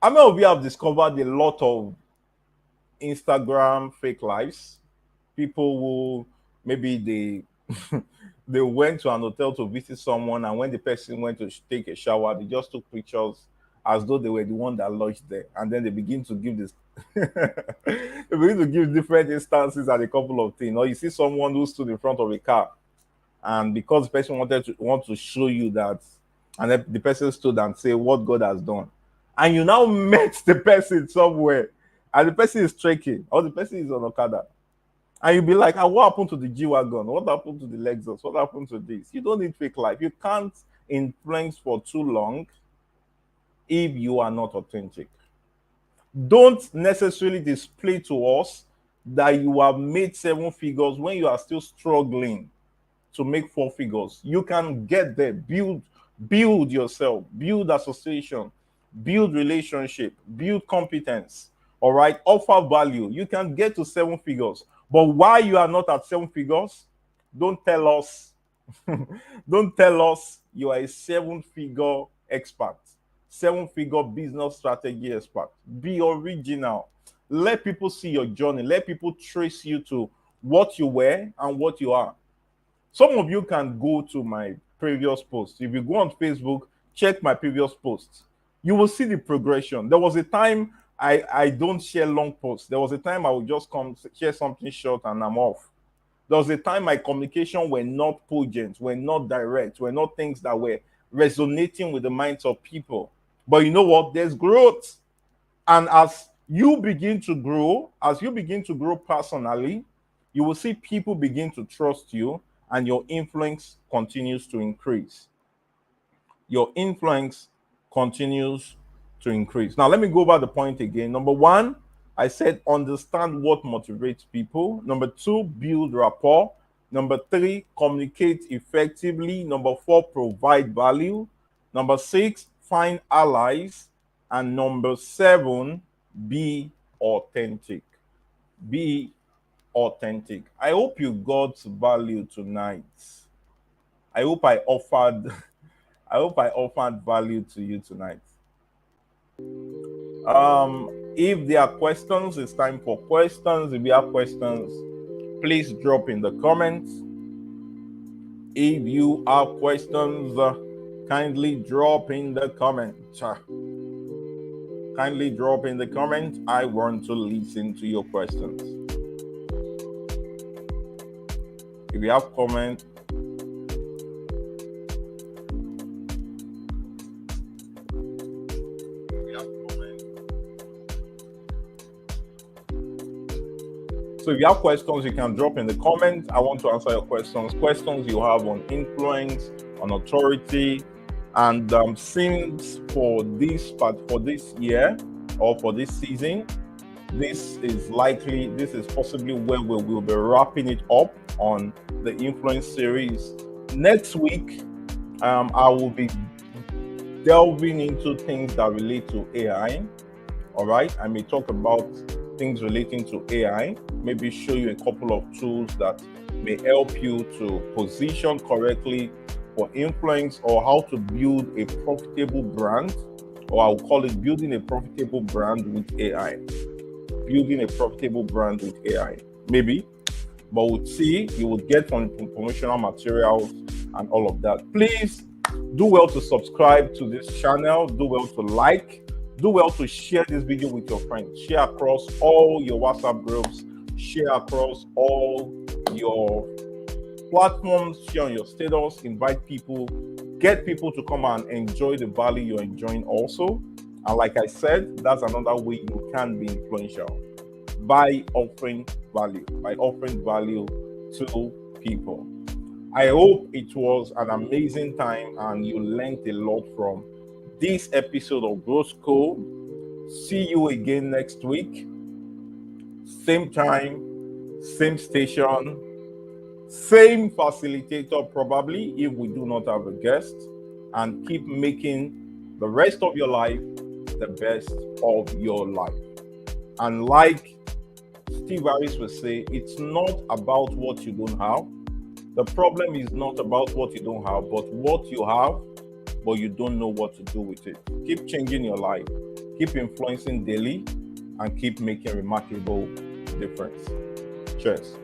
how many of you have discovered a lot of Instagram fake lives? People who maybe they they went to an hotel to visit someone, and when the person went to take a shower, they just took pictures as though they were the one that lodged there, and then they begin to give this they begin to give different instances and a couple of things. Or you see someone who stood in front of a car, and because the person want to show you that, and then the person stood and say what God has done, and you now met the person somewhere, and the person is trekking or the person is on Okada, and you'll be like, ah, what happened to the G Wagon? What happened to the Lexus? What happened to this? You don't need fake life. You can't influence for too long if you are not authentic. Don't necessarily display to us that you have made seven figures when you are still struggling to make four figures. You can get there. Build yourself, build association, build relationship, build competence. All right, offer value. You can get to seven figures. But why you are not at seven figures, don't tell us. Don't tell us you are a seven-figure expert, seven-figure business strategy expert. Be original. Let people see your journey. Let people trace you to what you were and what you are. Some of you can go to my previous posts. If you go on Facebook, check my previous posts. You will see the progression. There was a time I don't share long posts. There was a time I would just come share something short and I'm off. There was a time my communication were not poignant, were not direct, were not things that were resonating with the minds of people. But you know what? There's growth. And as you begin to grow, personally, you will see people begin to trust you and your influence continues to increase. Your influence continues to increase. Now, let me go over the point again. Number one, I said understand what motivates people. Number two, build rapport. Number three, communicate effectively. Number four, provide value. Number six, find allies. And number seven, be authentic. Be authentic. I hope you got value tonight. I hope I offered I hope I offered value to you tonight. If there are questions, it's time for questions. If you have questions, please drop in the comments. If you have questions, kindly drop in the comments. Kindly drop in the comments. I want to listen to your questions. If you have comments, so if you have questions, you can drop in the comments. I want to answer your questions. Questions you have on influence, on authority, and since for this year or for this season, this is possibly where we will be wrapping it up on the influence series. Next week, I will be delving into things that relate to AI. All right, I may talk about things relating to AI, maybe show you a couple of tools that may help you to position correctly for influence, or how to build a profitable brand, or I'll call it building a profitable brand with AI. Building a profitable brand with AI, maybe, but we'll see. You will get some promotional materials and all of that. Please do well to subscribe to this channel, do well to like, do well to share this video with your friends. Share across all your WhatsApp groups, share across all your platforms, share on your status, invite people, get people to come and enjoy the value you're enjoying also. And like I said, that's another way you can be influential, by offering value to people. I hope it was an amazing time and you learned a lot from this episode of Brosco. See you again next week. Same time, same station, same facilitator probably if we do not have a guest. And keep making the rest of your life the best of your life. And like Steve Harris would say, it's not about what you don't have. The problem is not about what you don't have, but what you have but you don't know what to do with it. Keep changing your life, keep influencing daily, and keep making remarkable difference. Cheers.